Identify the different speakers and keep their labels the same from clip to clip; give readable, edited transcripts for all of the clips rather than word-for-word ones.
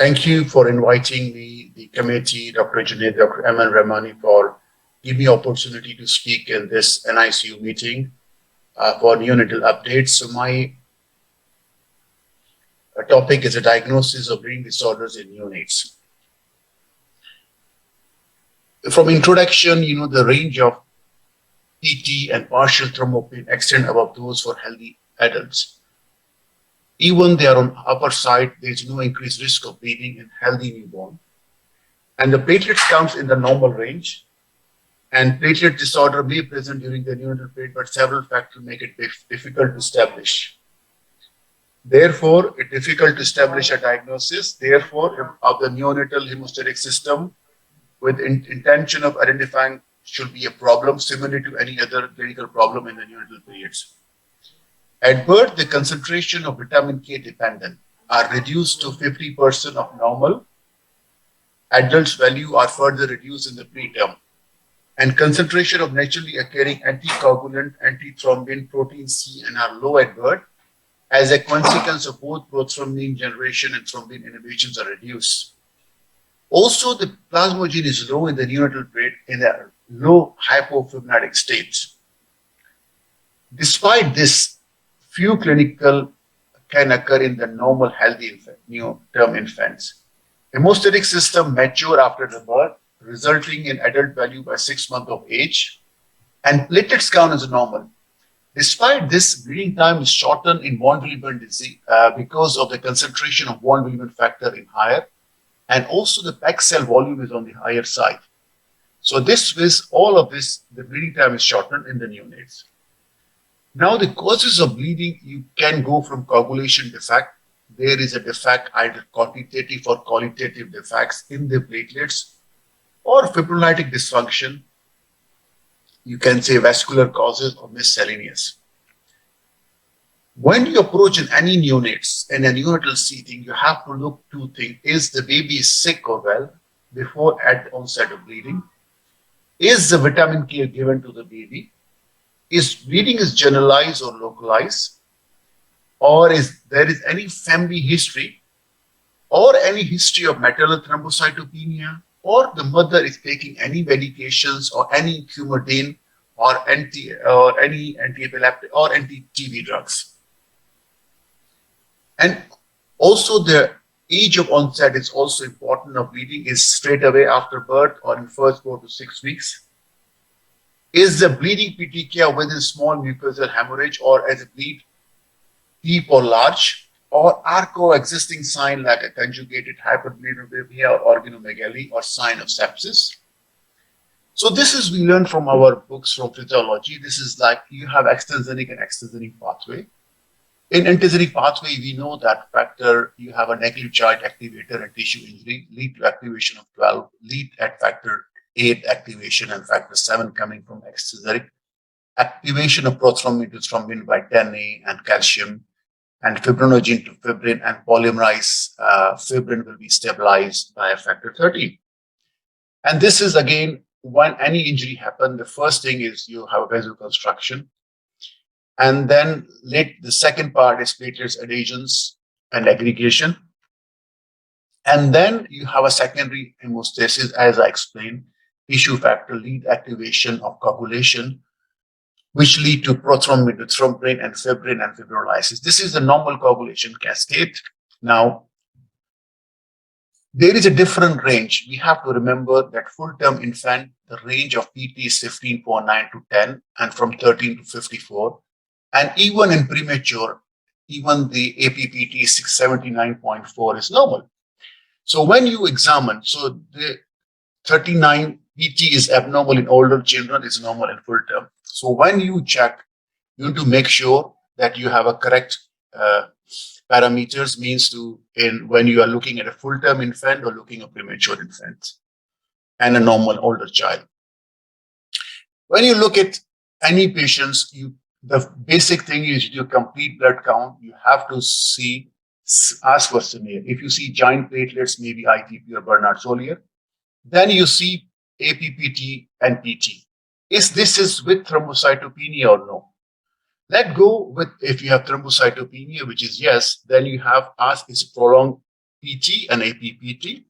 Speaker 1: Thank you for inviting me, the committee, Dr. Junaid, Dr. Aiman, Rahmani, for giving me opportunity to speak in this NICU meeting for neonatal updates. So my topic is a diagnosis of bleeding disorders in neonates. From introduction, the range of PT and partial thrombopene extend above those for healthy adults. Even they are on upper side, there is no increased risk of bleeding in healthy newborn. And the platelets counts in the normal range. And platelet disorder may present during the neonatal period, but several factors make it difficult to establish. Therefore, it's difficult to establish a diagnosis. Therefore, of the neonatal hemostatic system with intention of identifying should be a problem similar to any other clinical problem in the neonatal periods. At birth, the concentration of vitamin K dependent are reduced to 50% of normal. Adults' value are further reduced in the preterm. And concentration of naturally occurring anticoagulant, antithrombin, protein C, and are low at birth. As a consequence of both prothrombin generation and thrombin inhibitions are reduced. Also, the plasminogen is low in the neonatal period in a low hypofibrinotic state. Despite this, few clinical can occur in the normal healthy neoterm infants. Hemostatic system mature after the birth, resulting in adult value by 6 months of age, and platelets count as normal. Despite this, bleeding time is shortened in von Willebrand disease because of the concentration of von Willebrand factor in higher, and also the PEG cell volume is on the higher side. So all of this, the bleeding time is shortened in the neonates. Now, the causes of bleeding, you can go from coagulation defect. There is a defect, either quantitative or qualitative defects in the platelets, or fibrinolytic dysfunction. You can say vascular causes or miscellaneous. When you approach in any neonates in a neonatal setting, you have to look two things. Is the baby sick or well before at onset of bleeding? Is the vitamin K given to the baby? Is bleeding is generalized or localized? Or is there any family history or any history of maternal thrombocytopenia, or the mother is taking any medications or any Coumadin or any anti-epileptic or anti-TB drugs. And also the age of onset is also important of bleeding. Is straight away after birth or in first 4 to 6 weeks. Is the bleeding petechiae within small mucosal hemorrhage, or as a bleed deep or large, or are coexisting sign like a conjugated hyperbilirubinemia or organomegaly or sign of sepsis? So this is we learned from our books from physiology. This is like you have extrinsic and extrinsic pathway. In intrinsic pathway, we know that factor, you have a nucleotide activator and tissue injury, lead to activation of 12, lead at factor 8 activation and factor 7 coming from extrinsic activation of prothrombin to thrombin by 10A and calcium, and fibrinogen to fibrin, and polymerized fibrin will be stabilized by a factor 13. And this is again, when any injury happens, the first thing is you have a vasoconstriction. And then the second part is platelets adhesions and aggregation. And then you have a secondary hemostasis, as I explained, tissue factor lead activation of coagulation, which lead to prothrombin to thrombin and fibrolysis. This is the normal coagulation cascade. Now, there is a different range. We have to remember that full-term infant, the range of PT is 15.9 to 10, and from 13 to 54. And even in premature, even the APPT 679.4 is normal. So when you examine, so the 39 PT is abnormal in older children, is normal in full term. So when you check, you need to make sure that you have a correct parameters, means when you are looking at a full-term infant or looking at premature infant and a normal older child. When you look at any patients, the basic thing is your complete blood count. You have to ask for smear. If you see giant platelets, maybe ITP or Bernard-Solier, then you see APPT and PT. This is with thrombocytopenia or no? Let go with if you have thrombocytopenia, which is yes, then you have asked is prolonged PT and APPT.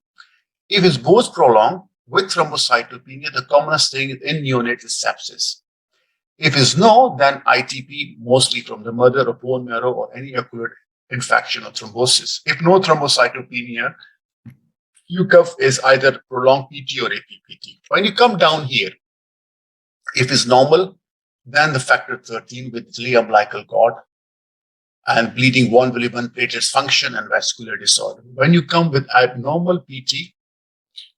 Speaker 1: If it's both prolonged with thrombocytopenia, the commonest thing in neonates is sepsis. If it's no, then ITP, mostly from the mother or bone marrow or any occurred infection or thrombosis. If no thrombocytopenia, UCUF is either prolonged PT or APPT. When you come down here, if it's normal, then the factor 13 with delay umbilical cord and bleeding von Willebrand platelets function and vascular disorder. When you come with abnormal PT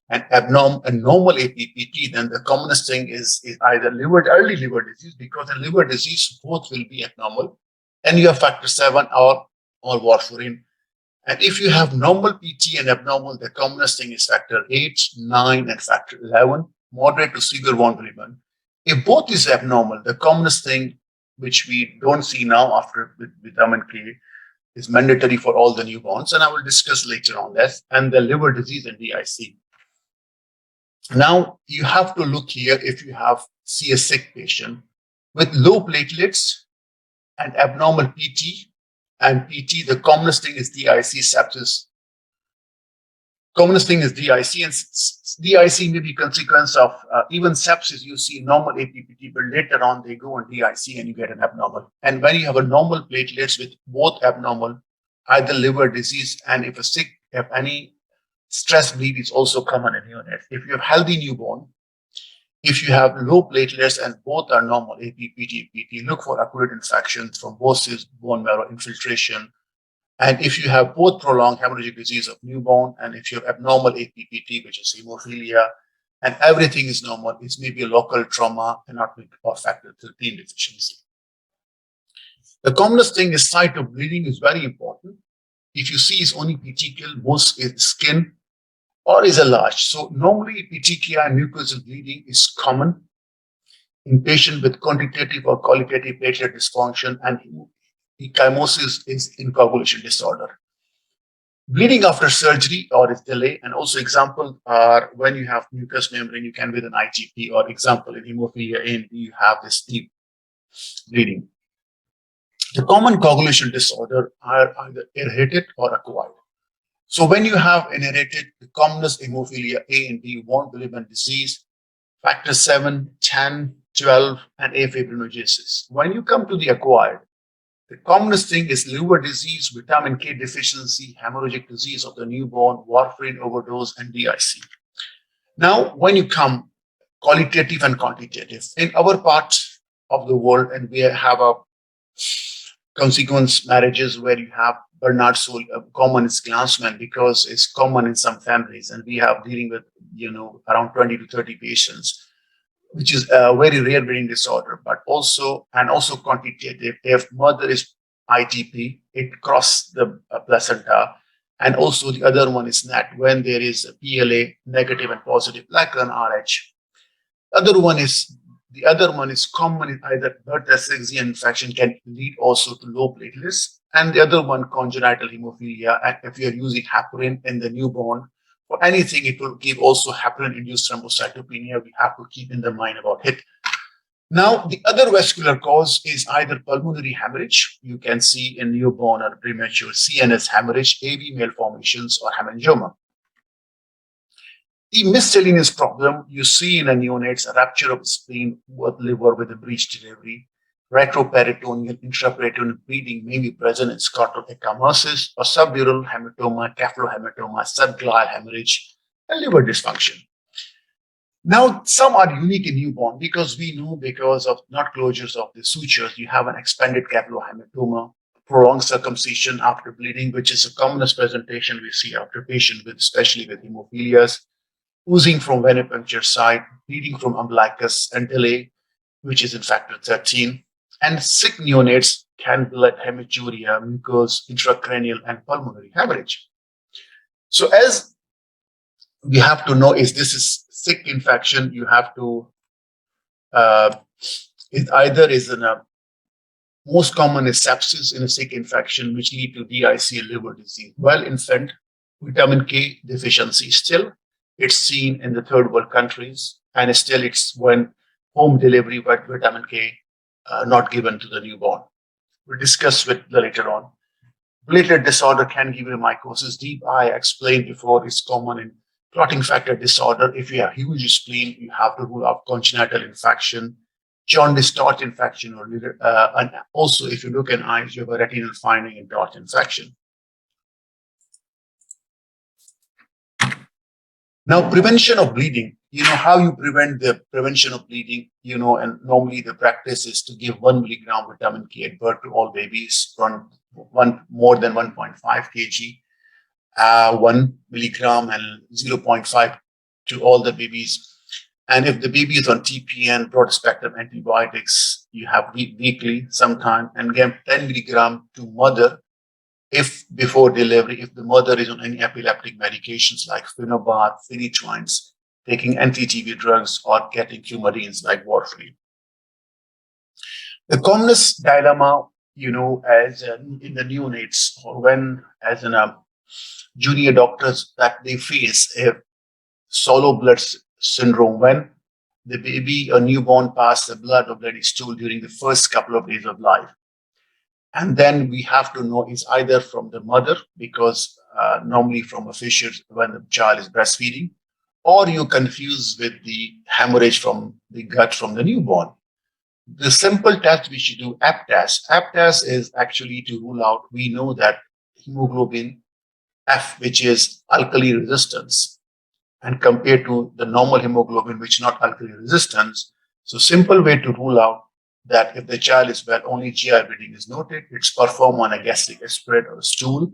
Speaker 1: and normal APPT, then the commonest thing is either early liver disease, because in liver disease, both will be abnormal, and you have factor 7 or warfarin. And if you have normal PT and abnormal, the commonest thing is factor 8, 9, and factor 11, moderate to severe von Willebrand. If both is abnormal, the commonest thing, which we don't see now after vitamin K, is mandatory for all the newborns, and I will discuss later on that, and the liver disease and DIC. Now, you have to look here if you see a sick patient with low platelets and abnormal PT, and PT, the commonest thing is DIC, sepsis. Commonest thing is DIC, and DIC may be consequence of even sepsis. You see normal APPT, but later on they go on DIC and you get an abnormal. And when you have a normal platelets with both abnormal, either liver disease, and if any stress bleed is also common in neonates. If you have healthy newborn, if you have low platelets and both are normal, APPT, PT, look for acute infections, thrombosis, bone marrow infiltration. And if you have both prolonged hemorrhagic disease of newborn, and if you have abnormal APPT, which is hemophilia, and everything is normal, it's maybe a local trauma and not or factor 13 deficiency. The commonest thing is site of bleeding is very important. If you see it's only petechial, most is skin, or is a large. So normally petechiae and mucosal bleeding is common in patients with quantitative or qualitative platelet dysfunction, and ecchymosis is in coagulation disorder. Bleeding after surgery or its delay, and also examples are when you have mucous membrane, you can with an ITP, or example in hemophilia A and B, you have this deep bleeding. The common coagulation disorder are either inherited or acquired. So when you have inherited, the commonest hemophilia A and B, von Willebrand disease, factor 7, 10, 12, and afibrinogenesis. When you come to the acquired, the commonest thing is liver disease, vitamin K deficiency, hemorrhagic disease of the newborn, warfarin overdose, and DIC. Now, when you come qualitative and quantitative, in our part of the world, and we have a consequence marriages where you have Bernard Soul, common is Glassman, because it's common in some families, and we have dealing with around 20 to 30 patients, which is a very rare bleeding disorder, but also quantitative. If mother is ITP, it crosses the placenta, and also the other one is NAT, when there is a PLA negative and positive, like an RH. The other one is common in either blood asphyxia infection can lead also to low platelets, and the other one congenital hemophilia. And if you are using heparin in the newborn for anything, it will give also heparin-induced thrombocytopenia. We have to keep in the mind about it. Now, the other vascular cause is either pulmonary hemorrhage. You can see in newborn or premature CNS hemorrhage, AV malformations, or hemangioma. The miscellaneous problem you see in a neonates, a rupture of spleen with liver with a breech delivery, retroperitoneal, intraperitoneal bleeding may be present in sclerotic or subdural hematoma, cephalohematoma, subglial hemorrhage, and liver dysfunction. Now, some are unique in newborn because we know because of not closures of the sutures, you have an expanded cephalohematoma, prolonged circumcision after bleeding, which is the commonest presentation we see after patients with, especially with hemophilias, oozing from venipuncture site, bleeding from umbilicus, and delay, which is in factor 13. And sick neonates can blood hematuria, mucous, intracranial, and pulmonary hemorrhage. So as we have to know, is this is sick infection, you have to, it either is in a, most common is sepsis in a sick infection, which lead to DIC and liver disease. Well, infant, vitamin K deficiency still, it's seen in the third world countries, and still it's when home delivery, but vitamin K not given to the newborn. We'll discuss with later on. Platelet disorder can give you mycosis deep. I explained before it's common in clotting factor disorder. If you have huge spleen, you have to rule out congenital infection, jaundice, torch infection, or and also if you look in eyes, you have a retinal finding in torch infection. Now, prevention of bleeding. You know how you prevent the prevention of bleeding, and normally the practice is to give 1 milligram vitamin K at birth to all babies, one more than 1.5 kg, 1 milligram and 0.5 to all the babies. And if the baby is on TPN, broad spectrum antibiotics, you have weekly sometime, and give 10 milligram to mother if before delivery, if the mother is on any epileptic medications like phenobarb, phenytoins, taking anti-TB drugs, or getting coumarins like warfarin. The commonest dilemma, as in the neonates or when as in junior doctors that they face a solo blood syndrome when the baby or newborn pass the blood or bloody stool during the first couple of days of life. And then we have to know it's either from the mother, because normally from a fissure when the child is breastfeeding, or you confuse with the hemorrhage from the gut from the newborn. The simple test we should do, F test. F test is actually to rule out, we know that hemoglobin F, which is alkali resistance, and compared to the normal hemoglobin, which is not alkali resistance. So simple way to rule out that if the child is well, only GI bleeding is noted, it's performed on a gastric aspirate or a stool.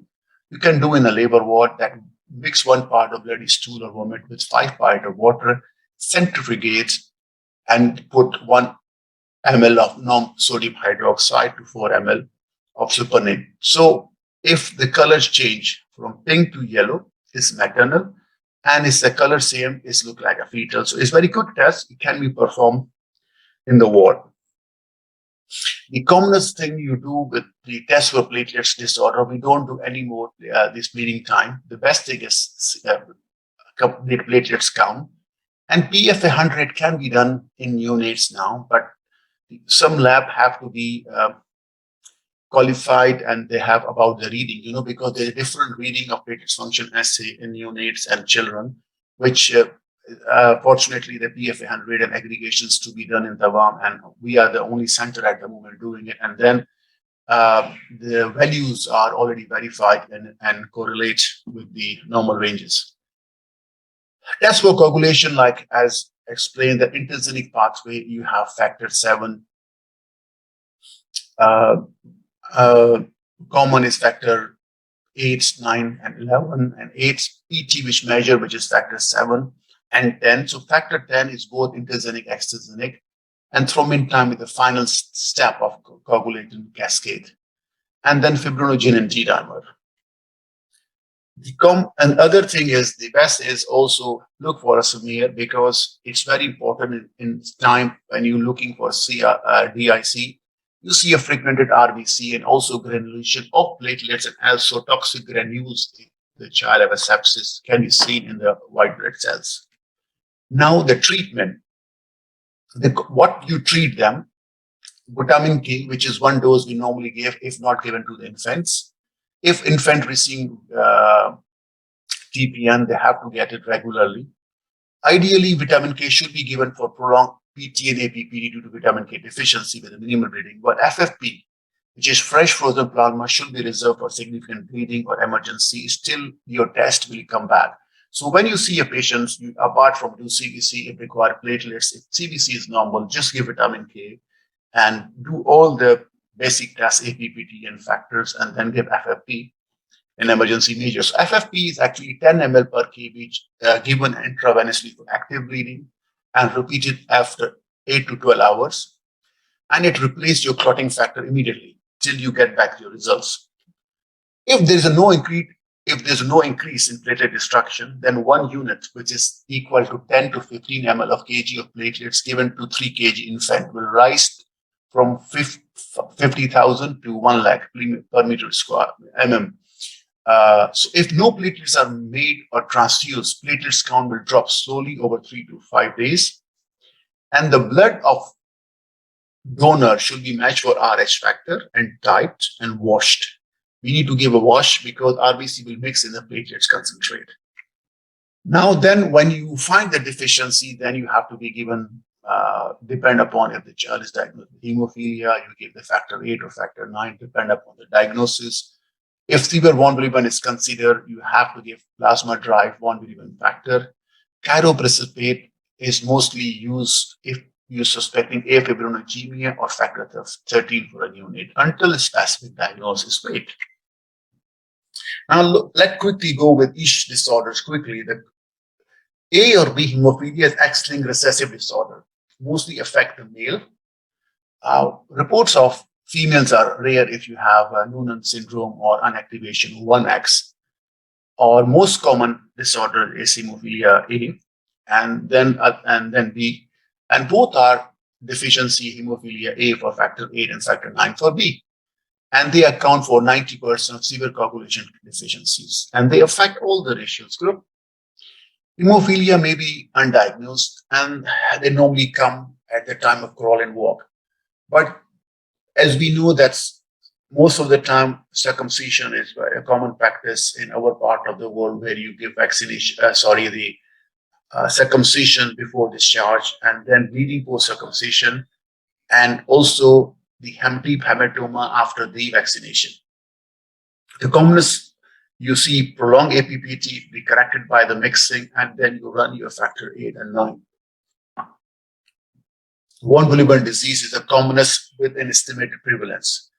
Speaker 1: You can do in a labor ward that mix 1 part of bloody stool or vomit with 5 parts of water, centrifugate, and put 1 ml of non-sodium hydroxide to 4 ml of supernate. So if the colors change from pink to yellow, it's maternal, and if the color same, it look like a fetal. So it's very good test. It can be performed in the ward. The commonest thing you do with the test for platelets disorder, we don't do anymore this bleeding time. The best thing is complete platelets count. And PFA 100 can be done in neonates now, but some lab have to be qualified and they have about the reading, because there's a different reading of platelets function assay in neonates and children, which fortunately, the PFA 100 and aggregations to be done in Tawam, and we are the only center at the moment doing it. And then the values are already verified and correlate with the normal ranges. Test for coagulation, like as explained, the intrinsic pathway, you have factor 7. Common is factor 8, 9, and 11, and 8 PT, which measure, which is factor 7. And 10. So factor 10 is both intrinsic, extrinsic, and thrombin time is the final step of coagulating cascade. And then fibrinogen and D-dimer. And other thing is, the best is also look for a smear, because it's very important in time when you're looking for DIC. You see a fragmented RBC and also granulation of platelets, and also toxic granules. The child have a sepsis can be seen in the white blood cells. Now the treatment, what you treat them, vitamin K, which is 1 dose we normally give, if not given to the infants. If infant receiving TPN, they have to get it regularly. Ideally, vitamin K should be given for prolonged PT and APPD due to vitamin K deficiency with a minimal bleeding. But FFP, which is fresh frozen plasma, should be reserved for significant bleeding or emergency. Still, your test will come back. So when you see a patient, apart from do CBC, if required platelets, if CBC is normal, just give vitamin K and do all the basic tests, APPT and factors, and then give FFP in emergency measures. FFP is actually 10 ml per kg given intravenously for active bleeding and repeated after 8 to 12 hours. And it replaces your clotting factor immediately till you get back your results. If there's no increase in platelet destruction, then 1 unit, which is equal to 10 to 15 ml of kg of platelets given to 3 kg infant, will rise from 50,000 to 1 lakh per meter square mm. So if no platelets are made or transfused, platelets count will drop slowly over 3 to 5 days. And the blood of donor should be matched for RH factor and typed and washed. We need to give a wash because RBC will mix in the platelets concentrate. Now, then when you find the deficiency, then you have to be given, depend upon if the child is diagnosed with hemophilia, you give the factor 8 or factor 9, depend upon the diagnosis. If severe von Willebrand is considered, you have to give plasma-derived von Willebrand factor. Cryoprecipitate is mostly used if you're suspecting afibrinogenemia or factor 13 for a neonate until a specific diagnosis is made. Now, let's quickly go with each disorders quickly. The A or B hemophilia is X-linked recessive disorder, mostly affect the male. Reports of females are rare if you have Noonan syndrome or unactivation 1X. Or most common disorder is hemophilia A, and then B, and both are deficiency hemophilia A for factor 8 and factor 9 for B. And they account for 90% of severe coagulation deficiencies, and they affect all the ratios group. Hemophilia may be undiagnosed, and they normally come at the time of crawl and walk. But as we know, that's most of the time circumcision is a common practice in our part of the world, where you give vaccination, circumcision before discharge, and then bleeding post circumcision, and also the deep hematoma after the vaccination. The commonest, you see prolonged APPT be corrected by the mixing, and then you run your factor 8 and 9. Von Willebrand disease is the commonest with an estimated prevalence,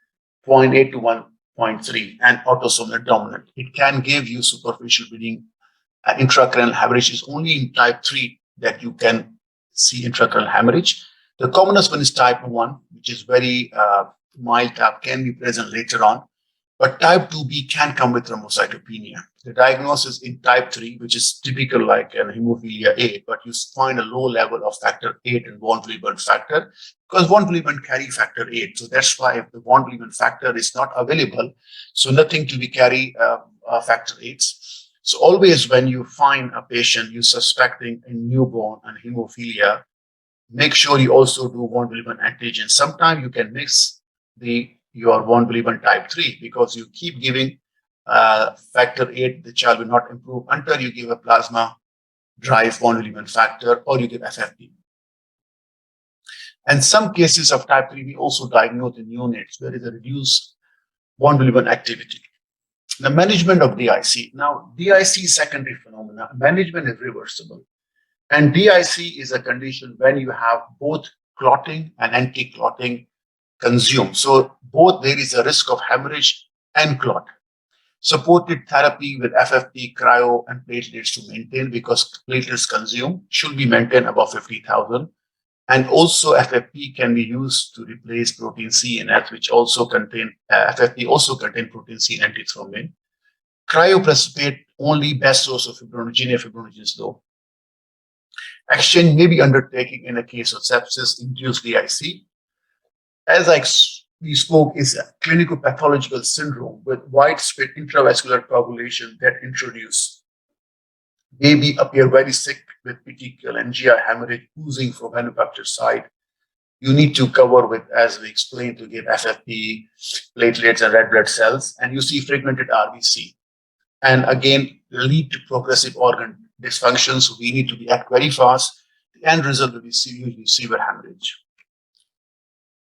Speaker 1: 0.8 to 1.3, and autosomal dominant. It can give you superficial bleeding. Intracranial hemorrhage is only in type 3 that you can see intracranial hemorrhage. The commonest one is type 1, which is very mild type, can be present later on. But type 2B can come with thrombocytopenia. The diagnosis in type 3, which is typical like an hemophilia A, but you find a low level of factor 8 and von Willebrand factor, because von Willebrand carry factor 8. So that's why if the von Willebrand factor is not available, so nothing to be carry factor 8s. So always when you find a patient you suspecting a newborn and hemophilia, make sure you also do von Willebrand antigen. Sometimes you can mix your von Willebrand type 3 because you keep giving factor 8, the child will not improve until you give a plasma derived von Willebrand factor or you give FFP. And some cases of type 3, we also diagnose in neonates where there is a reduced von Willebrand activity. The management of DIC. Now, DIC is secondary phenomena. Management is reversible. And DIC is a condition when you have both clotting and anti-clotting consumed. So both there is a risk of hemorrhage and clot. Supported therapy with FFP, cryo, and platelets to maintain, because platelets consumed should be maintained above 50,000. And also FFP can be used to replace protein C and F, which also contain, FFP also contain protein C and antithrombin. Cryoprecipitate, only best source of fibrinogen, fibrinogen is low. Exchange may be undertaken in a case of sepsis-induced DIC. As we spoke, is a clinical pathological syndrome with widespread intravascular coagulation that introduce baby appear very sick with petechial and GI hemorrhage oozing from manufactured side. You need to cover with, as we explained, to give FFP, platelets, and red blood cells, and you see fragmented RBC. And again, lead to progressive organ dysfunction, so we need to be act very fast. The end result will be usually severe hemorrhage.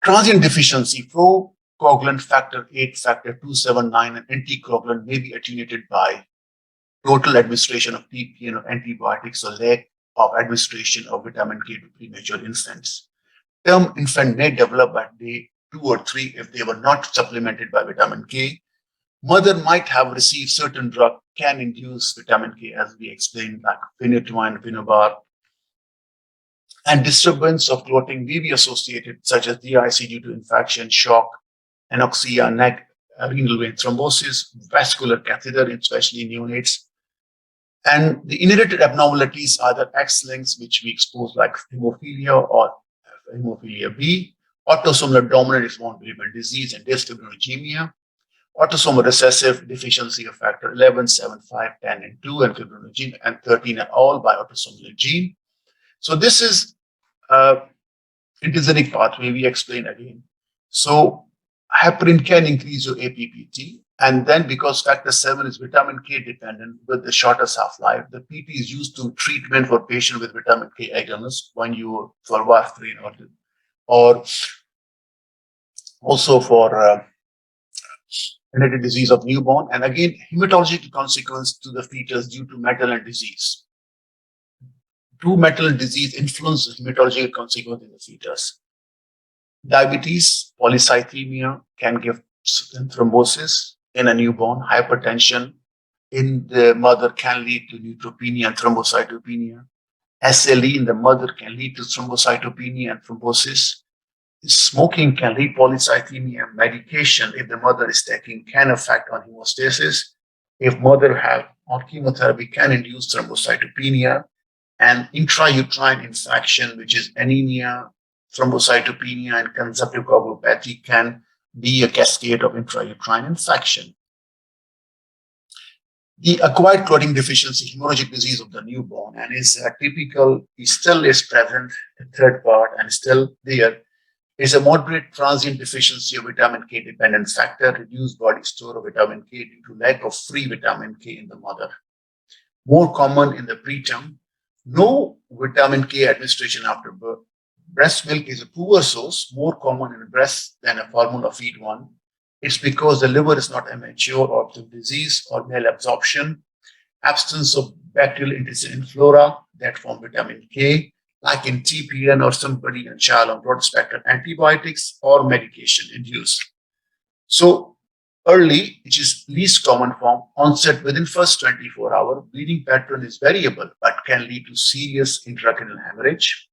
Speaker 1: Transient deficiency, procoagulant factor 8, factor 279, and anticoagulant may be attenuated by total administration of TPN or antibiotics or lack of administration of vitamin K to premature infants. Term infant may develop at day 2 or 3 if they were not supplemented by vitamin K. Mother might have received certain drug can induce vitamin K, as we explained, like phenytoin, phenobar. And disturbance of clotting may be associated, such as DIC due to infection, shock, anoxia, neck, renal vein thrombosis, vascular catheter, especially neonates. And the inherited abnormalities are the X-links, which we expose like hemophilia or hemophilia B, autosomal dominant is von Willebrand disease and dysfibrinogenemia, autosomal recessive deficiency of factor 11, 7, 5, 10, and 2, and fibrinogen, and 13 are all by autosomal gene. So this is intrinsic pathway we explain again. So heparin can increase your APPT, And then because factor 7 is vitamin K dependent with the shortest half-life, the PT is used to treatment for patient with vitamin K agonists when you for warfarin or also for genetic disease of newborn. And again, hematological consequence to the fetus due to metal disease. Two metal disease influence the hematological consequence in the fetus. Diabetes, polycythemia can give thrombosis in a newborn. Hypertension in the mother can lead to neutropenia and thrombocytopenia. SLE in the mother can lead to thrombocytopenia and thrombosis. Smoking can lead polycythemia. Medication, if the mother is taking, can affect on hemostasis. If mother have on chemotherapy, can induce thrombocytopenia. And intrauterine infection, which is anemia, thrombocytopenia, and consumptive coagulopathy, can be a cascade of intrauterine infection. The acquired clotting deficiency, hemorrhagic disease of the newborn, and is typical, still is present, the third part, and still there, is a moderate transient deficiency of vitamin K dependent factor, reduced body store of vitamin K due to lack of free vitamin K in the mother. More common in the preterm, no vitamin K administration after birth. Breast milk is a poor source, more common in breast than a formula feed one. It's because the liver is not immature or to disease or malabsorption, absence of bacterial intestinal flora that form vitamin K, like in TPN or somebody in child on broad spectrum antibiotics or medication induced. So early, which is least common form, onset within first 24 hours, bleeding pattern is variable but can lead to serious intracranial hemorrhage.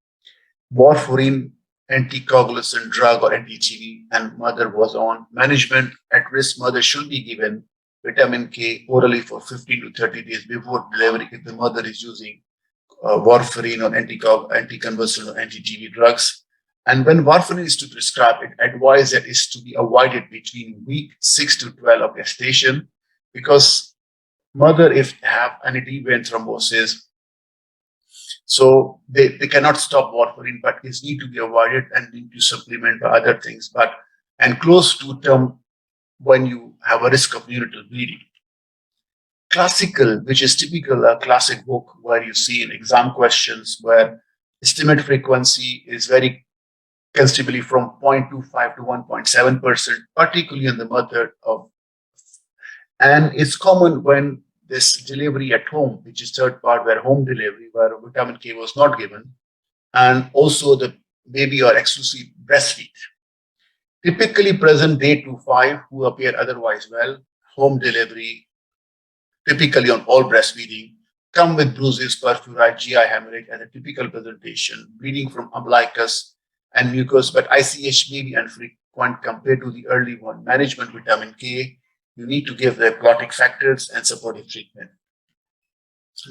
Speaker 1: Warfarin, anticoagulation drug or anti-TB, and mother was on management. At risk mother should be given vitamin K orally for 15 to 30 days before delivery if the mother is using warfarin or anticonvulsant or anti-TB drugs. And when warfarin is to prescribe, it advised that is to be avoided between week 6 to 12 of gestation, because mother, if have any deep vein thrombosis, so they cannot stop warfarin, but is need to be avoided and need to supplement by other things. But and close to term when you have a risk of neonatal bleeding. Classical, which is typical, a classic book where you see in exam questions where estimate frequency is very considerably from 0.25 to 1.7%, particularly in the mother of, and it's common when this delivery at home, which is third part, where home delivery, where vitamin K was not given, and also the baby or exclusive breastfeed. Typically present day to 5 who appear otherwise well, home delivery, typically on all breastfeeding, come with bruises, purpura, GI hemorrhage as a typical presentation, bleeding from umbilicus and mucus, but ICH may be infrequent compared to the early one. Management vitamin K, you need to give the clotting factors and supportive treatment.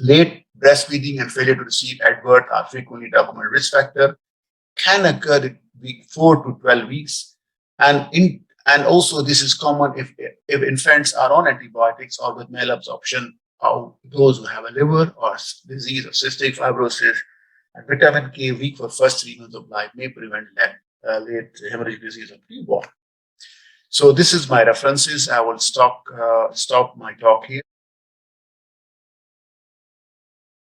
Speaker 1: Late breastfeeding and failure to receive at birth are frequently documented risk factor, can occur in week 4 to 12 weeks. And also this is common if infants are on antibiotics or with malabsorption, or those who have a liver or disease of cystic fibrosis. And vitamin K weak for first 3 months of life may prevent late hemorrhagic disease of newborn. So this is my references. I will stop my talk here.